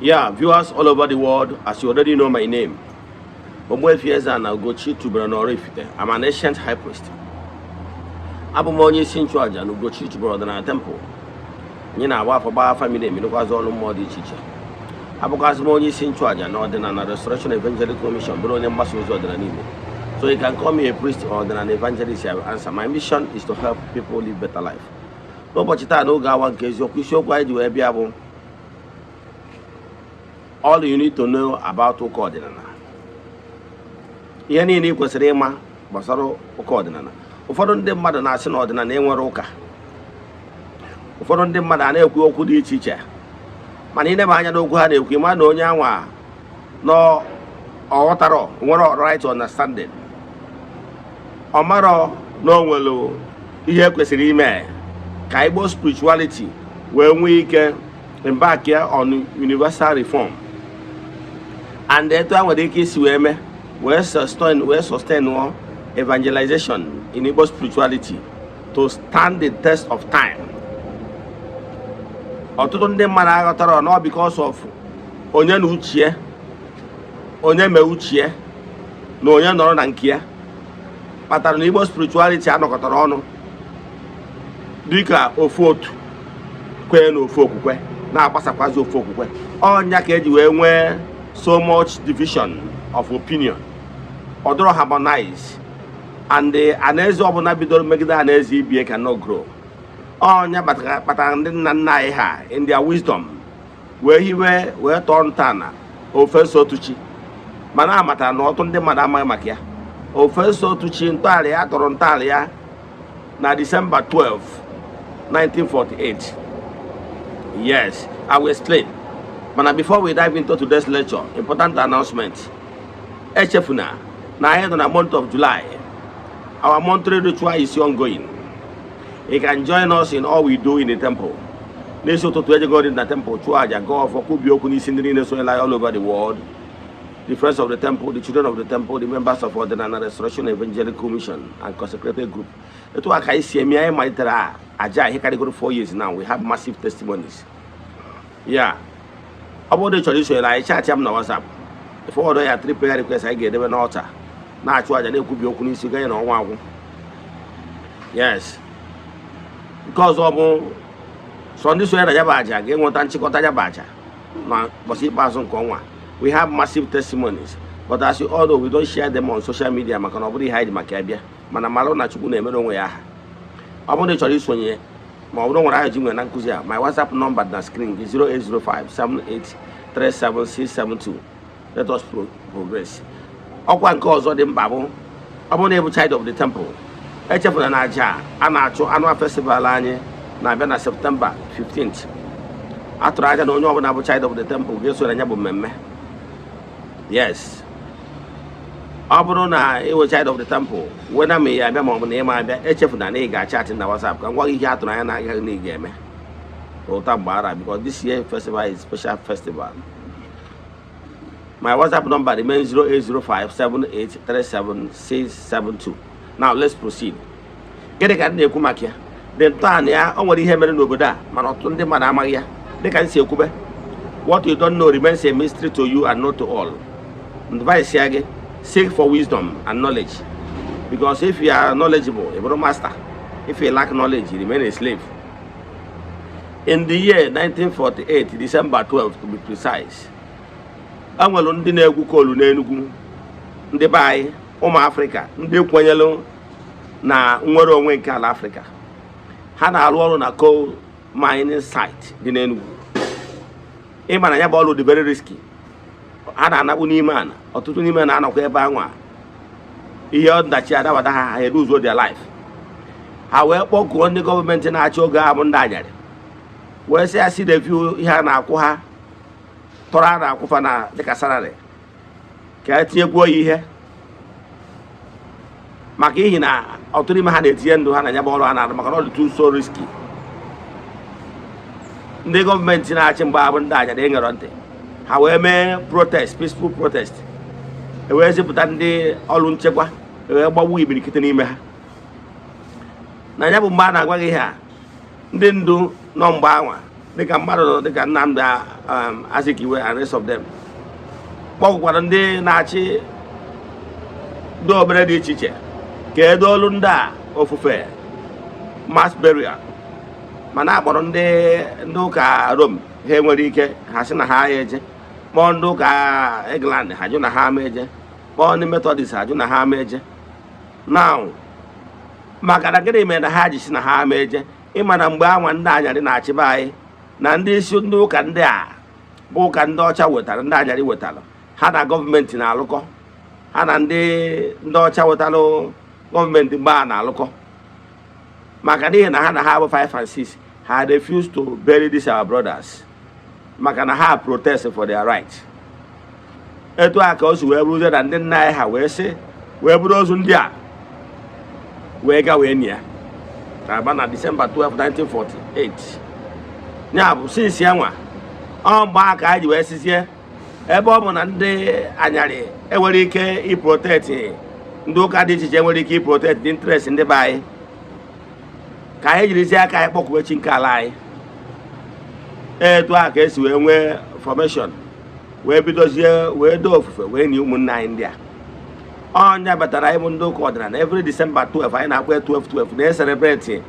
Yeah, viewers all over the world, as you already know my name, Ogbuefi Ezeana, ugochitubelu na Oraifite. I'm an ancient high priest. Abụ m onye isi nchụaja na ugochitubelu ọdịnala temple. Anyị na-agba afọ gbaa family emenụkwazị ọrụ mmụọ dị iche iche. Abụkwazị m onye isi nchụaja na ọdịnala Restoration Evangelical Commission, bụrụ onye mgbasa ozi ọdịnala Igbo. So you can call me a priest or an evangelist. I will answer. My mission is to help people live better life. N'ụbọchị taa n'oge awa nke eziokwu, isiokwu anyị ji wee bịa bụ all you need to know about Uka Odinana. Ihe niile ị kwesịrị ịma gbasara Uka Odinana. Ụfọdụ ndị mmadụ na-asị na ọdịnala enwere ụka. Ụfọdụ ndị mmadụ a na-ekwu okwu dị iche iche. Mana ịnebe anya n'okwu ha na-ekwu, ịma na onye anwa nọ ọghọtara nwere right understanding. Ọ marọ na o nwere ihe kwesịrị ime ka Igbo spirituality wee nwee ike embark on universal reform. And etu a nwere ike isi wee mee wee sustain evangelization in Igbo spirituality to stand the test of time. Ọtụtụ ndị mmadụ aghọtara na because of onye na uchie, onye mee uchie na onye nọrọ na nke ya kpatara na Igbo spirituality anọkọtara ọnụ dịka ofu otu kwee na ofu okwukwe na-agbasakwazi ofu okwukwe. Ọnya ka eji wee nwee so much division of opinion. Ọ dịrọ harmonize, and anaeze ọbụla bidoro megide anaeze ibie cannot grow. Ọnya kpatara ndị nna nna anyị ha in their wisdom wee tọọ ntọala ofe sotuchi, mana amatara na ọtụtụ ndị mmadụ amaghị maka ya. Ofe sotuchi ntọala ya tọrọ ntọala ya na December 12, 1948. Yes, I will explain. But before we dive into today's lecture, important announcement. Echefuna, now in the month of July, our monthly ritual is ongoing. You can join us in all we do in the temple. Neso to go in the temple, Chuaja, go for Kubiokuni Sindrine Soela all over the world. The friends of the temple, the children of the temple, the members of Ordinary Restoration Evangelical Commission and consecrated group. It was I see me, my Aja, he can go 4 years now. We have massive testimonies. Yeah. About the tradition, I chat him on WhatsApp. If all the 3 prayer requests I get, they were an altar. Now, I could be open to on one. Yes. Because of Sunday, so I have again, what Anchicota Baja. But it pass on. We have massive testimonies. But as you all know, we don't share them on social media. I can nobody hide my cabia. Manamalo Nachukune, Medonwaya. About the tradition, my WhatsApp number on the screen is 0805-7837-672. Let us progress. Okwan cause of them Babu, abonnable child of the temple. Echefuna Naja, annual festival na September 15th. After I don't know about child of the temple, guess what I have. Yes. Abuna, it was child of the temple. When I may have a moment, I Echefuna Nega chat in the WhatsApp. And what you have to game. Because this year festival is a special festival. My WhatsApp number remains 0805-7837-672. Now let's proceed. Get a candy kumakia. Then Tanya, only him and Noboda, Manotunde Madamaya. They can say Kube. What you don't know remains a mystery to you and not to all. And vice again, seek for wisdom and knowledge. Because if you are knowledgeable, a master. If you lack knowledge, you remain a slave. In the year 1948, December 12 to be precise, Angelo ndị na-egwu kolu n'Enugu, ndị bai ụmụ Africa, ndị kwenyelu na nwere onwe nke ala Africa. Ha na-arụ ọrụ na coal mining site dị n'Enugu. Ịma na ya bụ ọrụ dị very risky. Ha na-anakpu n'ime ana, ọtụtụ n'ime na anọkwa ebe anwa. Ihe ọdachi adabata ha lose their life. Ha wee kpọkuo ndị gọọmenti na-achị oge ahụ ndị anyarị. Wee sị ya si review ihe a na-akwụ ha tọrọ a na-akwụfa na dịka salary ka etinyegwuo ya ihe maka ihi na ọtụtụ ime ha na-etinye ndụ ha na ya bụ ọrụ ha na-arụ maka na ọ dị too so risky. Ndị gọọmenti na-achị mgbe abụ ndị anyarị eṅere ntị, ha wee mee protest, peaceful protest. Wee zipụta ndị ọrụ nchekwa wee gbagbuo imirikite n'ime ha. Na ya bụ mgbe a na-agwa gị ha ndị ndu nọ mgbe anwa dịka mmadụ dịka Nnamdi Azikiwe and rest of them kpọkwara ndị na-achị ndị obere dị iche iche ka edo olu ndị a ofufe mass burial, mana akpọrọ ndị ụka Rome ha enwere ike ha sị na ha eje, kpọọ ndị ụka England ha jụ na ha ama eje, kpọọ ndị Methodist ha jụ na ha ama eje. Now maka na gịnị mere na ha ji si na ha ama eje? Ịma na mgbe anwa ndị anyarị na-achịba anyị na ndị isi ndị ụka ndị a bụ ụka ndị ọcha wetara, ndị anyarị wetara, ha na gọọmenti na-alụkọ, ha na ndị ọcha wetara gọọmenti gbaa na-alụkọ, maka n'ihi na ha na ha bụ 5 and 6 ha refuse to bury these our brothers maka na ha protest for their right. Etu a ka o si wee bụrụzie na ndị nna anyị ha wee sị wee bụrụ ozu ndị a wee ga wee nia aba na December 12, 1948. Ya bụ since ya nwa ọ mgbe aka anyị ji wee sizie ebe ọ bụ na ndị anyarị enwere ike iprotect, ndị ụka dị iche iche enwere ike iprotect the interest ndị be anyị, ka anyị jirizie aka anyị kpọkwuwe chi nke ala anyị. Etu a ka esi wee nwee formation wee bidozie wee doo ofufe wee nye ụmụnne anyị ndị a. Ọnya batara anyị bụ ndị ụka ọdịnala every December 12 anyị na-akpọ 12-12 na-eselebreti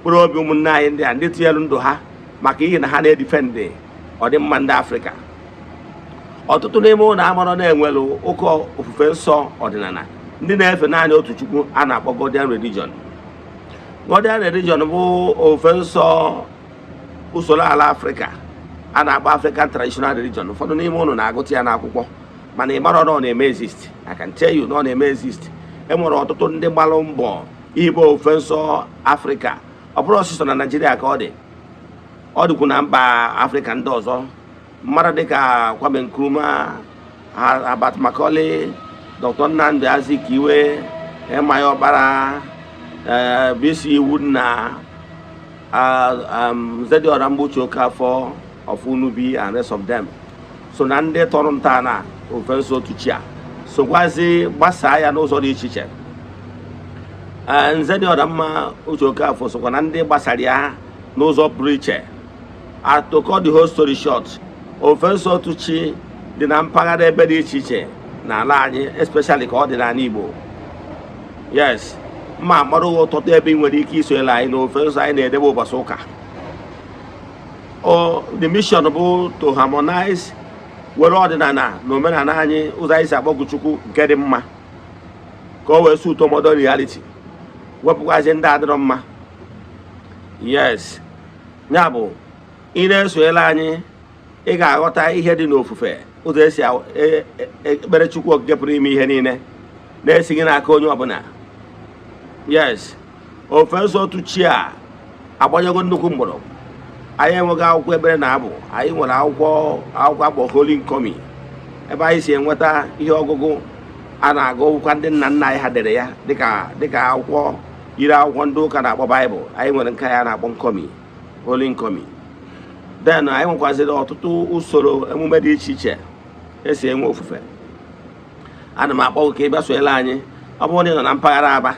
mkpụrụ obi ụmụnne anyị ndị a ndị tinyelu ndụ ha maka ihe na ha na-edifendị ọdịmma ndị Afrịka. Ọtụtụ n'ime ụlọ amarọ na-enwelu ụka ofufe nsọ ọdịnala ndị na-efe naanị otu Chukwu a na-akpọ Godian religion. Godian religion bụ ofufe nsọ usoro ala Afrịka a na-akpọ African traditional religion. Ụfọdụ n'ime ụlọ na-agụta ya n'akwụkwọ mana ị mara na ọ na-eme exist. I can tell you na ọ na-eme exist. E nwere ọtụtụ ndị gbalụ mbọ ihibe ofufe nsọ Afrịka. Ọ bụrụ ọsịsọ na Naịjirịa ka ọ dị, ọ dịkwu na mba Afrịka ndị ọzọ. Mmadụ dịka Kwame Nkrumah, Abat Macaulay, Dr. Nnamdi Azikiwe, Emaya Ọkpara, BC Wudna, Eze-Ana Okafor of Unubi and rest of them. So na ndị tọrọ ntọala ofufe nsọ otu chi a sokwazi gbasaa ya n'ụzọ dị iche iche. Eze-Ana Okafor sokwa na ndị gbasara ya n'ụzọ pụrụ iche. To cut the whole story short, ofufe nsọ otu chi dị na mpaghara ebe dị iche iche n'ala anyị, especially ka ọ dị n'ala Igbo. Yes, ma mmadụ ụtụtụ ebe ị nwere ike isonyere anyị na ofufe nsọ anyị na-edebe ụbọchị ụka. The mission bụ to harmonize were ọdịnala na omenala anyị, ụzọ anyị si akpọku Chukwu nke dị mma ka o wee suit modern reality, wepụkwazi ndị adịrọ mma. Yes, ya bụ ị na-esonyere anyị ị ga-aghọta ihe dị n'ofufe, ụzọ esi ekpere Chukwu okike pụrụ ime ihe niile na-esighị n'aka onye ọbụla. Yes, ofufe nsọ otu chi a agbanyego nnukwu mgbọrọgwụ. Anyị enweghị akwụkwọ ekpere na abụ, anyị nwere akwụkwọ akpọ Holy Nkomi ebe anyị si enweta ihe ọgụgụ a na-agụkwa ndị nna nna anyị ha dere ya dịka akwụkwọ yiri akwụkwọ ndị ụka na-akpọ Baịbụl. Anyị nwere nke ya na-akpọ Nkomi, Holy Nkomi. Then anyị nwekwaziri ọtụtụ usoro emume dị iche iche esi enwe ofufe. Ana m akpọ ka ị bịa sonyere anyị. Ọ bụrụ na ị nọ na mpaghara Aba,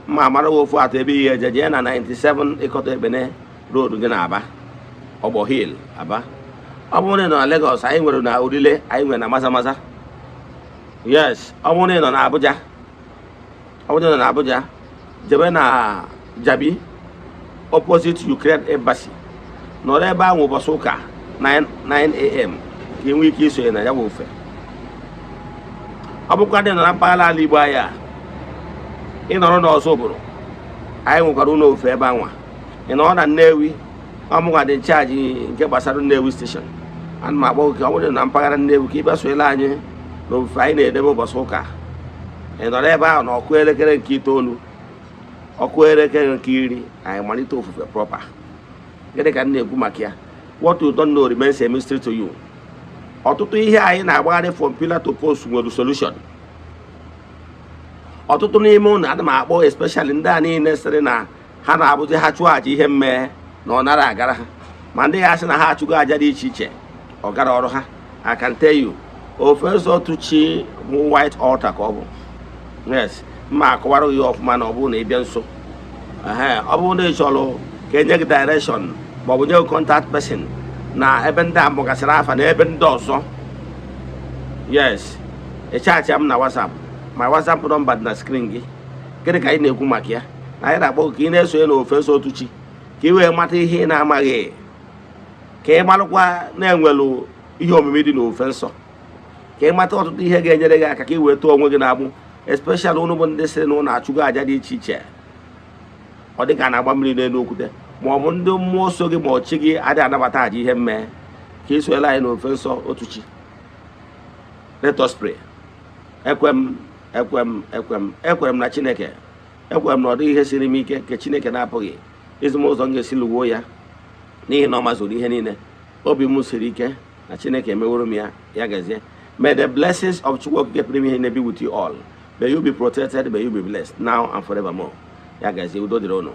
ma amara ofu atọ ebe ihe eje jee na 97 Ịkọtọ Ekpene Road gị na Aba, Ogbo Hill, Aba. Ọ bụrụ na ị nọ na Lagos, anyị nwere na Urile, anyị nwere na Maza. Yes, ọ bụrụ na ị nọ na Abuja, jebe na Jabi opposite Ukraine Embassy, nọrọ ebe ahụ ụbọchị ụka 9 AM ka ị nwee ike isonye na ya bụ ofufe. Ọ bụkwa ndị nọ na mpaghara ala Igbo anyị a, ị nọrọ n'ọzọ obodo, anyị nwekwara ụlọ ofufe ebe anwa. Ị nọrọ na Nnewi, ọmụnwa dị nchaji nke gbasara Nnewi station. Ana m akpọ ka ọ bụrụ na mpaghara Nnewi ka ị bịa sonyere anyị na ofufe anyị na-edebe ụbọchị ụka. Ị nọrọ ebe ahụ na ọkụ elekere nke 9, ọkụ elekere nke 10, anyị malite ofufe proper. Gịnị ka m na-ekwu maka ya? What you don't know remains a mystery to you. Ọtụtụ ihe anyị na-agbagharị from pillar to post nwere solution. Ọtụtụ n'ime ụlọ ana m akpọ especially ndị a niile sịrị na ha na-abụzi ha chụọ aja ihe mmee na ọ nara agara ha, ma ndị ya sị na ha achụgo aja dị iche iche ọ gara ọrụ ha. I can tell you, ofufe nsọ otu chi bụ white altar ka ọ bụ. Yes, mma akọwara gị ọfụma na ọ bụrụ na ị bịa nso. Ọ bụrụ na ị chọrọ ka enye gị direction ma ọ bụ nye gị contact person, na ebe ndị a mụgasịrị afa na ebe ndị ọzọ. Yes, echacha m na WhatsApp. My WhatsApp nọmba dị na screen gị. Gịnị ka anyị na-ekwu maka ya? Na anyị na-akpọ ka ị na-esonye n'ofe nsọ otu chi ka ị wee mata ihe ị na-amaghị, ka ị marụkwa na-enwelu ihe omimi dị n'ofe nsọ, ka ị mata ọtụtụ ihe ga-enyere gị aka ka ị wee tụọ onwe gị na-agbụ, especially ụnụ bụ ndị sịrị na ụnụ achụgo aja dị iche iche. Ọ dị ka na-agba mmiri n'elu okwute, ma ọ bụ ndị mmụọ so gị ma ọchị gị adịghị anabata aja ihe mmee, ka ị sonyela anyị n'ofe nsọ otu chi. Let us pray. Ekwere m na Chineke, ekwere m na ọ dịghị ihe siri m ike nke Chineke na-apụghị izi m ụzọ m ga-esi lụgbuo ya, n'ihi na ọ mazụrụ ihe niile. Obi m siri ike na Chineke emeworo m ya, ya gazie. May the blessings of Chukwu Okike pụrụ ime ihe be with you all. May you be protected, may you be blessed now and forevermore. Ya gazie, udo dịrị unu.